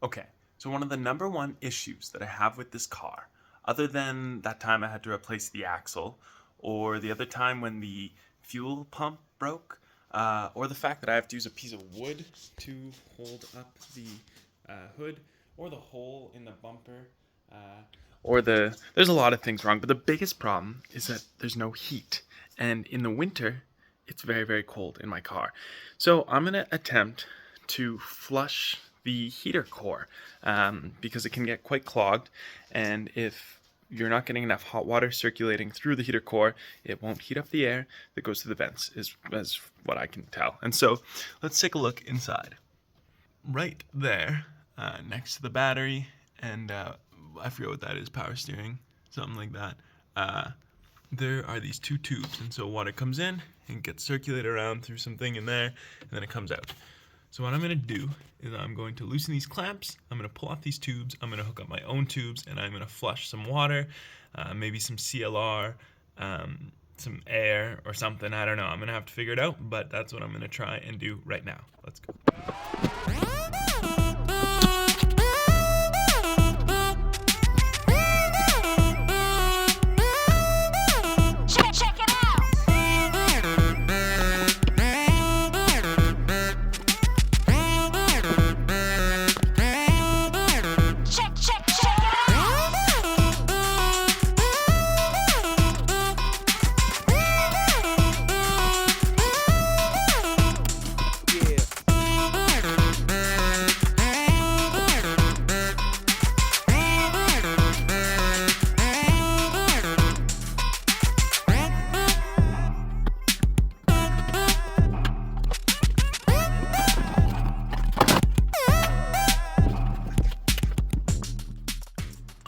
Okay, so one of the number one issues that I have with this car, other than that time I had to replace the axle, or the other time when the fuel pump broke, or the fact that I have to use a piece of wood to hold up the hood, or the hole in the bumper, there's a lot of things wrong, but the biggest problem is that there's no heat, and in the winter, it's very, very cold in my car. So I'm gonna attempt to flush the heater core because it can get quite clogged, and if you're not getting enough hot water circulating through the heater core, it won't heat up the air that goes to the vents, is what I can tell. And so let's take a look inside. Right there, next to the battery, and I forget what that is, power steering, something like that. There are these two tubes, and so water comes in and gets circulated around through something in there, and then it comes out. So what I'm going to do is I'm going to loosen these clamps, I'm going to pull off these tubes, I'm going to hook up my own tubes, and I'm going to flush some water, maybe some CLR, some air or something, I don't know. I'm going to have to figure it out, but that's what I'm going to try and do right now. Let's go.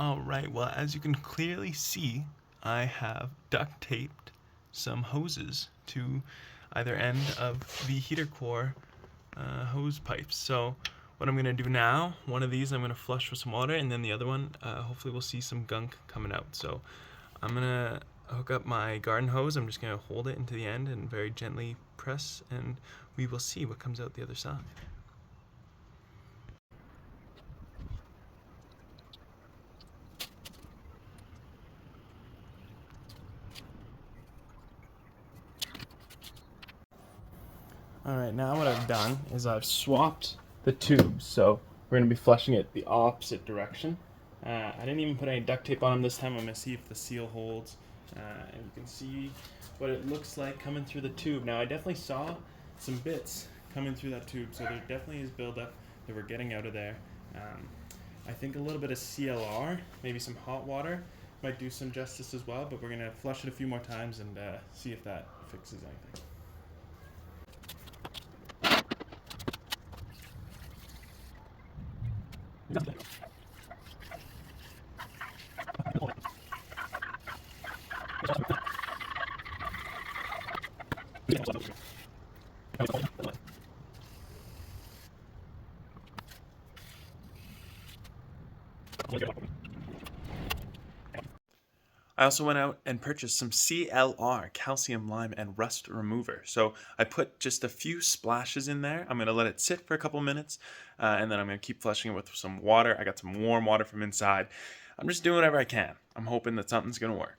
Alright, well, as you can clearly see, I have duct taped some hoses to either end of the heater core hose pipes. So what I'm going to do now, one of these I'm going to flush with some water, and then the other one, hopefully we'll see some gunk coming out. So I'm going to hook up my garden hose. I'm just going to hold it into the end and very gently press, and we will see what comes out the other side. Alright, now what I've done is I've swapped the tubes, so we're going to be flushing it the opposite direction. I didn't even put any duct tape on them this time. I'm going to see if the seal holds, and you can see what it looks like coming through the tube. Now I definitely saw some bits coming through that tube, so there definitely is buildup that we're getting out of there. I think a little bit of CLR, maybe some hot water, might do some justice as well, but we're going to flush it a few more times and see if that fixes anything. I also went out and purchased some CLR, calcium lime and rust remover. So I put just a few splashes in there. I'm going to let it sit for a couple minutes, and then I'm going to keep flushing it with some water. I got some warm water from inside. I'm just doing whatever I can. I'm hoping that something's going to work.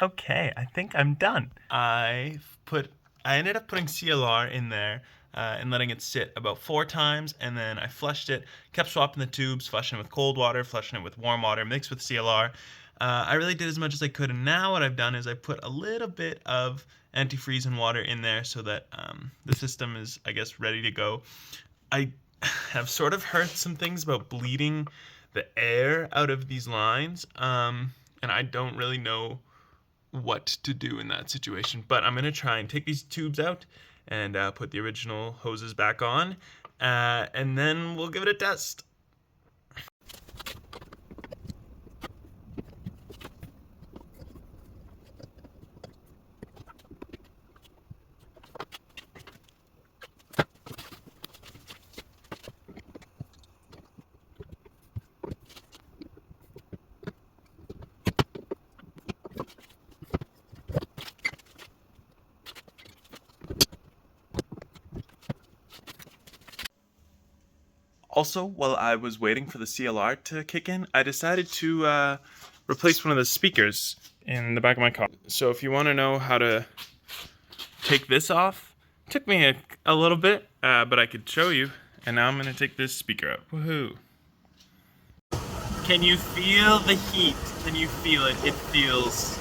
Okay, I think I'm done. I ended up putting CLR in there and letting it sit about 4 times, and then I flushed it, kept swapping the tubes, flushing it with cold water, flushing it with warm water, mixed with CLR. I really did as much as I could, and now what I've done is I put a little bit of antifreeze and water in there so that the system is, I guess, ready to go. I have sort of heard some things about bleeding the air out of these lines, and I don't really know what to do in that situation, but I'm going to try and take these tubes out and put the original hoses back on, and then we'll give it a test. Also, while I was waiting for the CLR to kick in, I decided to replace one of the speakers in the back of my car. So if you want to know how to take this off, it took me a little bit, but I could show you. And now I'm going to take this speaker out. Woohoo! Can you feel the heat? Can you feel it? It feels...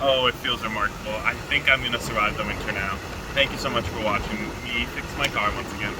Oh, it feels remarkable. I think I'm going to survive the winter now. Thank you so much for watching me fix my car once again.